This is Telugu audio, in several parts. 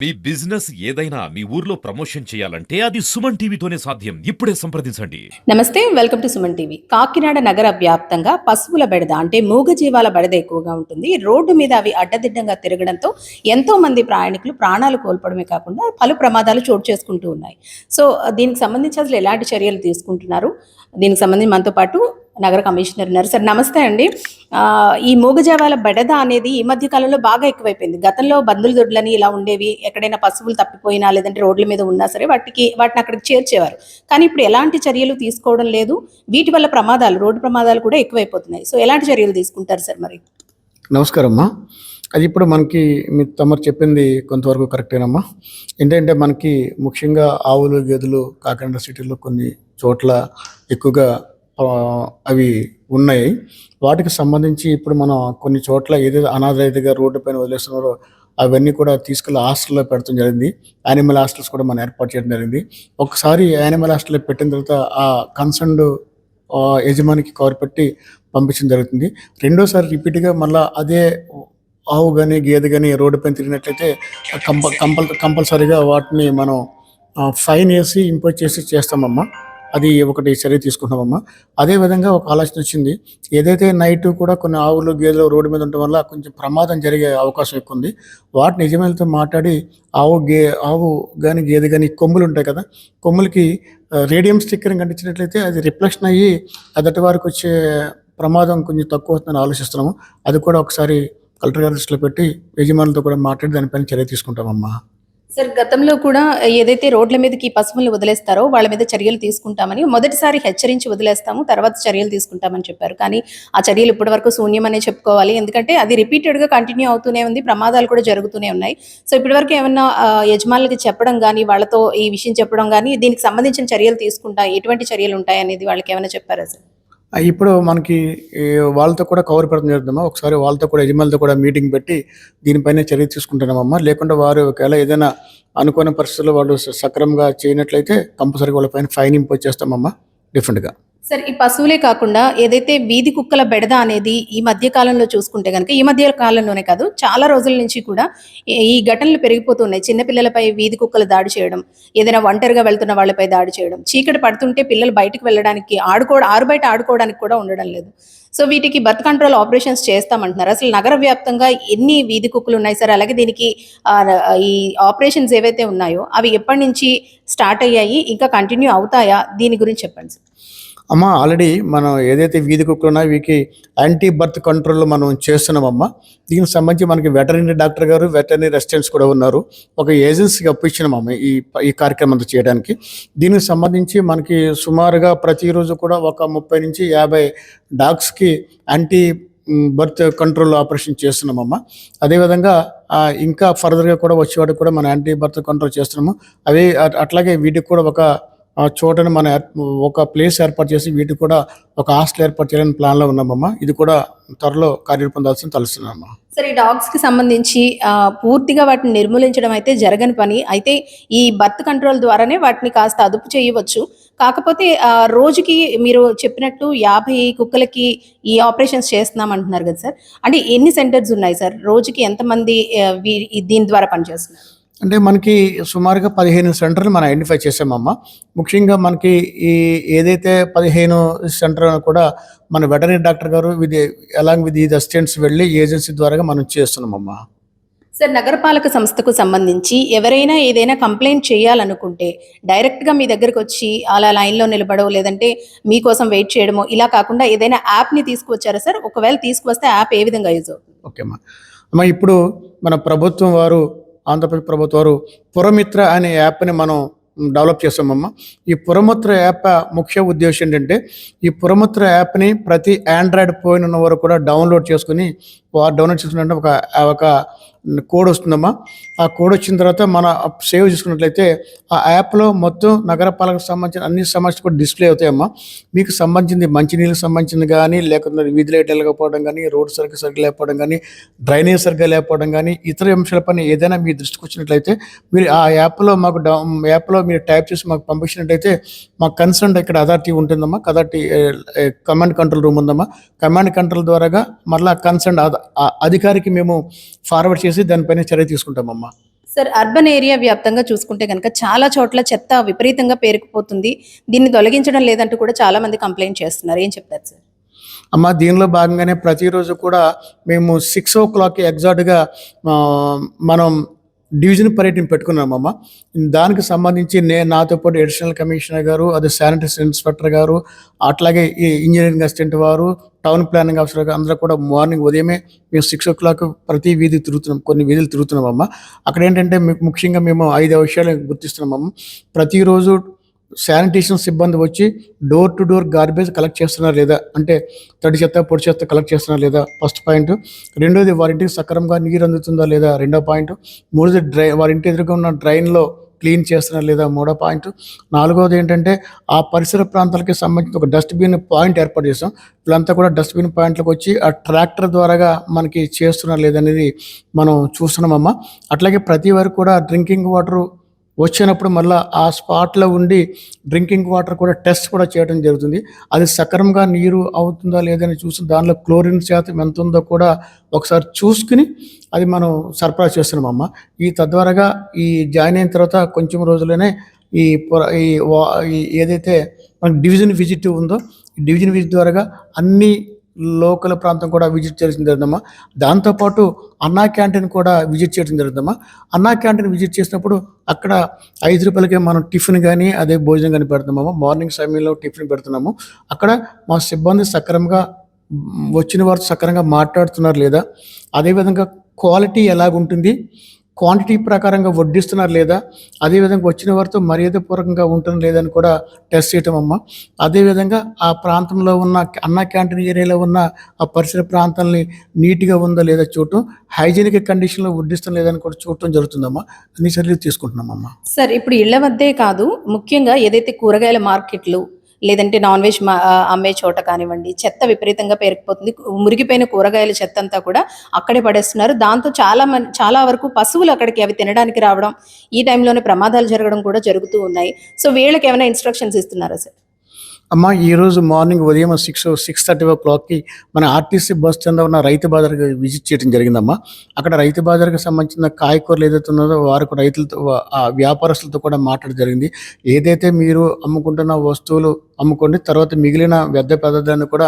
మీ బిజినెస్ ఏదైనా మీ ఊర్లో ప్రమోషన్ చేయాలంటే అది సుమన్ టీవీతోనే సాధ్యం. ఇప్పుడే సంప్రదించండి. నమస్తే, welcome to Suman TV. Kakinada నగర వ్యాప్తంగా పశువుల బెడద అంటే మూగజీవాల బెడద ఎక్కువగా ఉంటుంది. రోడ్డు మీద అవి అడ్డదిడ్డంగా తిరగడంతో ఎంతో మంది ప్రయాణికులు ప్రాణాలు కోల్పోవడమే కాకుండా పలు ప్రమాదాలు చోటు చేసుకుంటూ ఉన్నాయి. సో దీనికి సంబంధించి అసలు ఎలాంటి చర్యలు తీసుకుంటున్నారు, దీనికి సంబంధించి మనతో పాటు నగర కమిషనర్ ఉన్నారు. సార్ నమస్తే అండి. ఈ మూగజీవాల బెడద అనేది ఈ మధ్య కాలంలో బాగా ఎక్కువైపోయింది. గతంలో బందుల దొడ్లని ఇలా ఉండేవి, ఎక్కడైనా పశువులు తప్పిపోయినా లేదంటే రోడ్ల మీద ఉన్నా సరే వాటిని అక్కడికి చేర్చేవారు. కానీ ఇప్పుడు ఎలాంటి చర్యలు తీసుకోవడం లేదు. వీటి వల్ల రోడ్డు ప్రమాదాలు కూడా ఎక్కువైపోతున్నాయి. సో ఎలాంటి చర్యలు తీసుకుంటారు సార్ మరి? నమస్కారం అమ్మా. అది ఇప్పుడు మనకి తమరు చెప్పింది కొంతవరకు కరెక్టేనమ్మా. ఏంటంటే మనకి ముఖ్యంగా ఆవులు, గేదెలు కాకినాడ సిటీలో కొన్ని చోట్ల ఎక్కువగా అవి ఉన్నాయి. వాటికి సంబంధించి ఇప్పుడు మనం కొన్ని చోట్ల ఏదైతే అనాథరైతుగా రోడ్డు పైన వదిలేస్తున్నారో అవన్నీ కూడా తీసుకెళ్ళి హాస్టల్లో పెట్టడం జరిగింది. యానిమల్ హాస్టల్స్ కూడా మనం ఏర్పాటు చేయడం జరిగింది. ఒకసారి యానిమల్ హాస్టల్లో పెట్టిన తర్వాత ఆ కన్సర్న్డ్ యజమానికి కవర్ పెట్టి పంపించడం జరుగుతుంది. రెండోసారి రిపీట్గా మళ్ళీ అదే ఆవు కానీ గేదె కానీ రోడ్డు పైన తిరిగినట్లయితే కంపల్సరీగా వాటిని మనం ఫైన్ వేసి ఇంపోజ్ చేసి చేస్తామమ్మా. అది ఒకటి చర్య తీసుకుంటామమ్మా. అదేవిధంగా ఒక ఆలోచన వచ్చింది. ఏదైతే నైట్ కూడా కొన్ని ఆవులు గేదెలు రోడ్డు మీద ఉండటం వల్ల కొంచెం ప్రమాదం జరిగే అవకాశం ఎక్కువ ఉంది. వాటిని యజమానితో మాట్లాడి ఆవు కానీ గేదె కానీ కొమ్ములు ఉంటాయి కదా, కొమ్ములకి రేడియం స్టిక్కరింగ్ అంటించినట్లయితే అది రిఫ్లెక్షన్ అయ్యి ఎదటి వారికి వచ్చే ప్రమాదం కొంచెం తక్కువ అవుతుందని ఆలోచిస్తున్నాము. అది కూడా ఒకసారి కలెక్టర్ గారి దృష్టిలో పెట్టి యజమానులతో కూడా మాట్లాడి దానిపైన చర్య తీసుకుంటామమ్మా. సార్ గతంలో కూడా ఏదైతే రోడ్ల మీదకి పశువులను వదిలేస్తారో వాళ్ళ మీద చర్యలు తీసుకుంటామని, మొదటిసారి హెచ్చరించి వదిలేస్తాము, తర్వాత చర్యలు తీసుకుంటామని చెప్పారు. కానీ ఆ చర్యలు ఇప్పటి వరకు శూన్యమనే చెప్పుకోవాలి. ఎందుకంటే అది రిపీటెడ్గా కంటిన్యూ అవుతూనే ఉంది, ప్రమాదాలు కూడా జరుగుతూనే ఉన్నాయి. సో ఇప్పటి వరకు ఏమన్నా యజమానులకి చెప్పడం కానీ, వాళ్ళతో ఈ విషయం చెప్పడం కానీ, దీనికి సంబంధించిన చర్యలు తీసుకుంటా ఎటువంటి చర్యలు ఉంటాయి అనేది వాళ్ళకి ఏమైనా చెప్పారా సార్? ఇప్పుడు మనకి వాళ్ళతో కూడా కవర్ పెడతాం జరుగుతుందమ్మా. ఒకసారి వాళ్ళతో కూడా యజమానులతో కూడా మీటింగ్ పెట్టి దీనిపైన చర్య తీసుకుంటున్నామమ్మా. లేకుండా వారు ఒకవేళ ఏదైనా అనుకోని పరిస్థితుల్లో వాళ్ళు సక్రమంగా చేయనట్లయితే కంపల్సరీగా వాళ్ళపైన ఫైన్ ఇంపోజ్ చేస్తామమ్మా డిఫరెంట్గా. సార్ ఈ పశువులే కాకుండా ఏదైతే వీధి కుక్కల బెడద అనేది ఈ మధ్య కాలంలో చూసుకుంటే కనుక, ఈ మధ్య కాలంలోనే కాదు చాలా రోజుల నుంచి కూడా ఈ ఘటనలు పెరిగిపోతున్నాయి. చిన్నపిల్లలపై వీధి కుక్కలు దాడి చేయడం, ఏదైనా ఒంటరిగా వెళ్తున్న వాళ్ళపై దాడి చేయడం, చీకటి పడుతుంటే పిల్లలు బయటకు వెళ్ళడానికి ఆరుబయట ఆడుకోవడానికి కూడా ఉండడం లేదు. సో వీటికి బర్త్ కంట్రోల్ ఆపరేషన్స్ చేస్తామంటున్నారు. అసలు నగర వ్యాప్తంగా ఎన్ని వీధి కుక్కలు ఉన్నాయి సార్? అలాగే దీనికి ఈ ఆపరేషన్స్ ఏవైతే ఉన్నాయో అవి ఎప్పటి నుంచి స్టార్ట్ అయ్యాయి, ఇంకా కంటిన్యూ అవుతాయా? దీని గురించి చెప్పండి సార్. అమ్మా, ఆల్రెడీ మనం ఏదైతే వీధి కుక్కలు ఉన్నాయో వీటికి యాంటీ బర్త్ కంట్రోల్ మనం చేస్తున్నామమ్మా. దీనికి సంబంధించి మనకి వెటర్నరీ డాక్టర్ గారు, వెటర్నరీ రెసిడెంట్స్ కూడా ఉన్నారు. ఒక ఏజెన్సీకి అప్పించినామమ్మ ఈ కార్యక్రమం అంతా చేయడానికి. దీనికి సంబంధించి మనకి సుమారుగా ప్రతిరోజు కూడా ఒక 30 నుంచి 50 డాగ్స్కి యాంటీ బర్త్ కంట్రోల్ ఆపరేషన్ చేస్తున్నామమ్మా. అదేవిధంగా ఇంకా ఫర్దర్గా కూడా వచ్చేవాడికి కూడా మనం యాంటీ బర్త్ కంట్రోల్ చేస్తున్నాము. అట్లాగే వీటికి కూడా ఒక చోటని మన ఒక ప్లేస్ ఏర్పాటు చేసి వీటికి కూడా ఒక హాస్టల్ ఏర్పాటు చేయాలని ప్లాన్లో ఉన్నామమ్మా. ఇది కూడా త్వరలో కార్యరూపొందాల్సిన తలుస్తున్నామమ్మా. సరే, ఈ డాగ్స్ కి సంబంధించి పూర్తిగా వాటిని నిర్మూలించడం అయితే జరగని పని. అయితే ఈ బర్త్ కంట్రోల్ ద్వారానే వాటిని కాస్త అదుపు చేయవచ్చు. కాకపోతే రోజుకి మీరు చెప్పినట్టు 50 కుక్కలకి ఈ ఆపరేషన్స్ చేస్తున్నాం అంటున్నారు కదా సార్. అంటే ఎన్ని సెంటర్స్ ఉన్నాయి సార్? రోజుకి ఎంతమంది దీని ద్వారా పనిచేస్తున్నారు? అంటే మనకి సుమారుగా 15 సెంటర్లు మనం ఐడెంటిఫై చేసామమ్మా. ముఖ్యంగా మనకి ఏదైతే 15 సెంటర్ కూడా మన వెటర్నరీ డాక్టర్ గారు అలాంగ్ విత్ అసిస్టెంట్స్ వెళ్ళి ఏజెన్సీ ద్వారా మనం చేస్తున్నామమ్మా. సార్ నగరపాలక సంస్థకు సంబంధించి ఎవరైనా ఏదైనా కంప్లైంట్ చేయాలనుకుంటే డైరెక్ట్గా మీ దగ్గరకు వచ్చి అలా లైన్లో నిలబడవు, లేదంటే మీకోసం వెయిట్ చేయడమో ఇలా కాకుండా ఏదైనా యాప్ని తీసుకువచ్చారా సార్? ఒకవేళ తీసుకువస్తే యాప్ ఏ విధంగా యూజ్ అవుతుంది? ఓకే అమ్మా, ఇప్పుడు మన ప్రభుత్వం వారు, ఆంధ్రప్రదేశ్ ప్రభుత్వం వారు పురమిత్ర అనే యాప్ని మనం డెవలప్ చేస్తామమ్మా. ఈ పురమిత్ర యాప్ ముఖ్య ఉద్దేశం ఏంటంటే, ఈ పురమిత్ర యాప్ని ప్రతి ఆండ్రాయిడ్ ఫోన్ ఉన్న వారు కూడా డౌన్లోడ్ చేసుకుని ఒక కోడ్ వస్తుందమ్మా. ఆ కోడ్ వచ్చిన తర్వాత మన సేవ్ చేసుకున్నట్లయితే ఆ యాప్లో మొత్తం నగరపాలనకు సంబంధించిన అన్ని సమస్యలు కూడా డిస్ప్లే అవుతాయమ్మా. మీకు సంబంధించింది మంచినీళ్ళకి సంబంధించింది కానీ, లేకపోతే వీధి లైట్ లేకపోవడం కానీ, రోడ్ సరిగ్గా లేకపోవడం కానీ, డ్రైనేజ్ సరిగ్గా లేకపోవడం కానీ, ఇతర అంశాలపైన ఏదైనా మీ దృష్టికి వచ్చినట్లయితే మీరు ఆ యాప్లో మీరు టైప్ చేసి మాకు పంపించినట్లయితే మా కన్సర్న్ ఇక్కడ అథారిటీ ఉంటుందమ్మా. అథారిటీ కమాండ్ కంట్రోల్ రూమ్ ఉందమ్మా. కమాండ్ కంట్రోల్ ద్వారాగా మరలా కన్సర్న్ అధికారికి మేము ఫార్వర్డ్ చేసి దానిపైన చర్య తీసుకుంటామమ్మా. సార్, అర్బన్ ఏరియా వ్యాప్తంగా చూసుకుంటే గనక చాలా చోట్ల చెత్త విపరీతంగా పేరుకుపోతుంది. దీన్ని తొలగించడం లేదంటూ కూడా చాలా మంది కంప్లైంట్ చేస్తున్నారు. ఏం చెప్తారు సార్? అమ్మ, దీనిలో భాగంగానే ప్రతిరోజు కూడా మేము 6 ఎగ్జాక్ట్గా మనం డివిజన్ పర్యటన పెట్టుకున్నామమ్మ. దానికి సంబంధించి నాతో పాటు అడిషనల్ కమిషనర్ గారు, అదే శానిటరీ ఇన్స్పెక్టర్ గారు, అట్లాగే ఈ ఇంజనీరింగ్ అసిస్టెంట్ వారు, టౌన్ ప్లానింగ్ ఆఫీసర్ గారు అందరూ కూడా మార్నింగ్ ఉదయమే మేము 6 ప్రతి వీధి తిరుగుతున్నాం, కొన్ని వీధులు తిరుగుతున్నామమ్మ. అక్కడ ఏంటంటే ముఖ్యంగా మేము 5 విషయాలు గుర్తిస్తున్నామమ్మ. ప్రతిరోజు శానిటేషన్ సిబ్బంది వచ్చి door to door garbage collect చేస్తున్నారు లేదా, అంటే తడి చెత్త పొడి చెత్త కలెక్ట్ చేస్తున్నారు లేదా, ఫస్ట్ పాయింట్. రెండోది, వారింటికి సక్రమంగా నీరు అందుతుందా లేదా, రెండో పాయింట్. మూడోది, వారింటి ఎదురుగా ఉన్న డ్రైన్లో క్లీన్ చేస్తున్నారు లేదా, మూడో పాయింట్. నాలుగోది ఏంటంటే ఆ పరిసర ప్రాంతాలకి సంబంధించి ఒక డస్ట్బిన్ పాయింట్ ఏర్పాటు చేస్తాం. వీళ్ళంతా కూడా డస్ట్బిన్ పాయింట్లకు వచ్చి ఆ ట్రాక్టర్ ద్వారాగా మనకి చేస్తున్నారు లేదనేది మనం చూస్తున్నామమ్మా. అట్లాగే ప్రతి వరకు కూడా డ్రింకింగ్ వాటర్ వచ్చినప్పుడు మళ్ళీ ఆ స్పాట్లో ఉండి డ్రింకింగ్ వాటర్ కూడా టెస్ట్ కూడా చేయడం జరుగుతుంది. అది సక్రమంగా నీరు అవుతుందా లేదని చూసి దానిలో క్లోరిన్ శాతం ఎంత ఉందో కూడా ఒకసారి చూసుకుని అది మనం సరఫరా చేస్తున్నామమ్మ. తద్వారాగా ఈ జాయిన్ అయిన తర్వాత కొంచెం రోజుల్లోనే ఈ ఏదైతే మనకి డివిజన్ విజిట్ ఉందో, ఈ డివిజన్ విజిట్ ద్వారాగా అన్ని లోకల్ ప్రాంతం కూడా విజిట్ చేయడం జరుగుతుందమ్మా. దాంతోపాటు అన్నా క్యాంటీన్ కూడా విజిట్ చేయడం జరుగుతుందమ్మా. అన్నా క్యాంటీన్ విజిట్ చేసినప్పుడు అక్కడ 5 రూపాయలకే మనం టిఫిన్ కానీ అదే భోజనం కానీ పెడుతున్నామమ్మా. మార్నింగ్ సమయంలో టిఫిన్ పెడుతున్నాము. అక్కడ మా సిబ్బంది సక్రమంగా వచ్చిన వారు సక్రమంగా మాట్లాడుతున్నారు లేదా, అదేవిధంగా క్వాలిటీ ఎలాగుంటుంది, క్వాంటిటీ ప్రకారంగా వడ్డిస్తున్నారు లేదా, అదేవిధంగా వచ్చిన వారితో మర్యాదపూర్వకంగా ఉంటుంది లేదని కూడా టెస్ట్ చేయటం అమ్మ. అదేవిధంగా ఆ ప్రాంతంలో ఉన్న అన్నా క్యాంటీన్ ఏరియాలో ఉన్న ఆ పరిసర ప్రాంతాలని నీట్గా ఉందో లేదా చూడటం, హైజీనిక్ కండిషన్లో వడ్డిస్తాం లేదని కూడా చూడటం జరుగుతుందమ్మా. అన్ని చర్యలు తీసుకుంటున్నామమ్మా. సార్, ఇప్పుడు ఇళ్ల వద్దే కాదు, ముఖ్యంగా ఏదైతే కూరగాయల మార్కెట్లు లేదంటే నాన్ వెజ్ అమ్మే చోట కానివ్వండి, చెత్త విపరీతంగా పేరుకుపోతుంది. మురిగిపోయిన కూరగాయల చెత్త అంతా కూడా అక్కడే పడేస్తున్నారు. దాంతో చాలా వరకు పశువులు అక్కడికి అవి తినడానికి రావడం, ఈ టైంలోనే ప్రమాదాలు జరగడం కూడా జరుగుతూ ఉన్నాయి. సో వీళ్ళకి ఏమైనా ఇన్స్ట్రక్షన్స్ ఇస్తున్నారా సార్? అమ్మ, ఈరోజు మార్నింగ్ ఉదయం 6:30 మన ఆర్టీసీ బస్ స్టాండ్ ఉన్న రైతు బజార్కి విజిట్ చేయడం జరిగిందమ్మా. అక్కడ రైతు బజార్కి సంబంధించిన కాయకూరలు ఏదైతే ఉన్నదో వారికి రైతులతో, ఆ వ్యాపారస్తులతో కూడా మాట్లాడడం జరిగింది. ఏదైతే మీరు అమ్ముకుంటున్న వస్తువులు అమ్ముకోండి, తర్వాత మిగిలిన వ్యర్థ పదార్థాన్ని కూడా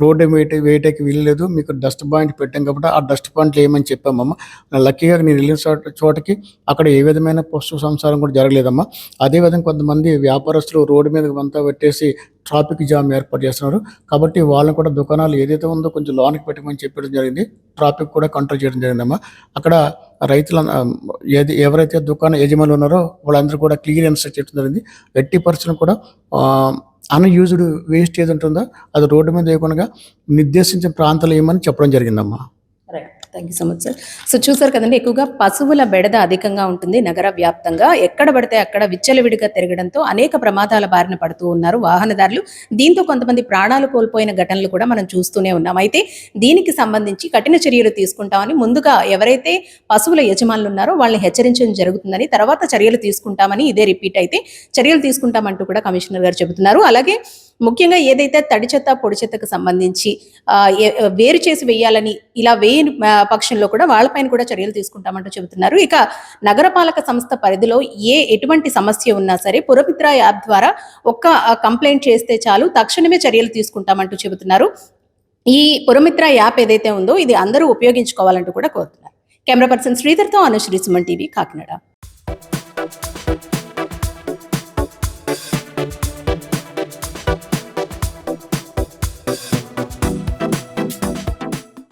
రోడ్డు వేయటానికి వీల్లేదు, మీకు డస్ట్ పాయింట్ పెట్టాం కాబట్టి ఆ డస్ట్ పాయింట్లు ఏమని చెప్పామమ్మా. లక్కీగా నేను వెళ్ళిన చోటకి అక్కడ ఏ విధమైన పశు సంసారం కూడా జరగలేదమ్మా. అదేవిధంగా కొంతమంది వ్యాపారస్తులు రోడ్డు మీద అంతా పెట్టేసి ట్రాఫిక్ జామ్ ఏర్పాటు చేస్తున్నారు. కాబట్టి వాళ్ళని కూడా దుకాణాలు ఏదైతే ఉందో కొంచెం లోనికి పెట్టమని చెప్పడం జరిగింది. ట్రాఫిక్ కూడా కంట్రోల్ చేయడం జరిగిందమ్మా. అక్కడ రైతుల ఎవరైతే దుకాణ యజమానులు ఉన్నారో వాళ్ళందరూ కూడా క్లియరెన్స్ చేయడం జరిగింది. 80% కూడా అన్యూజ్డ్ వేస్ట్ ఏది ఉంటుందో అది రోడ్డు మీద వేయకుండా నిర్దేశించిన ప్రాంతాలు ఏమని చెప్పడం జరిగిందమ్మా. Right, thank you so much sir. So చూసారు కదండి, ఎక్కువగా పశువుల బెడద అధికంగా ఉంటుంది నగర వ్యాప్తంగా. ఎక్కడ పడితే అక్కడ విచ్చలవిడిగా తిరగడంతో అనేక ప్రమాదాల బారిన పడుతూ ఉన్నారు వాహనదారులు. దీంతో కొంతమంది ప్రాణాలు కోల్పోయిన ఘటనలు కూడా మనం చూస్తూనే ఉన్నాం. అయితే దీనికి సంబంధించి కఠిన చర్యలు తీసుకుంటామని ముందుగా ఎవరైతే పశువుల యజమానులు ఉన్నారో వాళ్ళని హెచ్చరించడం జరుగుతుందని, తర్వాత చర్యలు తీసుకుంటామని, ఇదే రిపీట్ అయితే చర్యలు తీసుకుంటామంటూ కూడా కమిషనర్ గారు చెబుతున్నారు. అలాగే ముఖ్యంగా ఏదైతే తడి చెత్త పొడి చెత్తకు సంబంధించి వేరు చేసి వేయాలని ఇలా వేయని పక్షంలో కూడా వాళ్ళపైన కూడా చర్యలు తీసుకుంటామంటూ చెబుతున్నారు. ఇక నగరపాలక సంస్థ పరిధిలో ఎటువంటి సమస్య ఉన్నా సరే పురమిత్ర యాప్ ద్వారా ఒక్క కంప్లైంట్ చేస్తే చాలు, తక్షణమే చర్యలు తీసుకుంటామంటూ చెబుతున్నారు. ఈ పురమిత్ర యాప్ ఏదైతే ఉందో ఇది అందరూ ఉపయోగించుకోవాలంటూ కూడా కోరుతున్నారు. కెమెరా పర్సన్ శ్రీధర్తో అనుశ్రీ, సుమన్ టీవీ, కాకినాడ.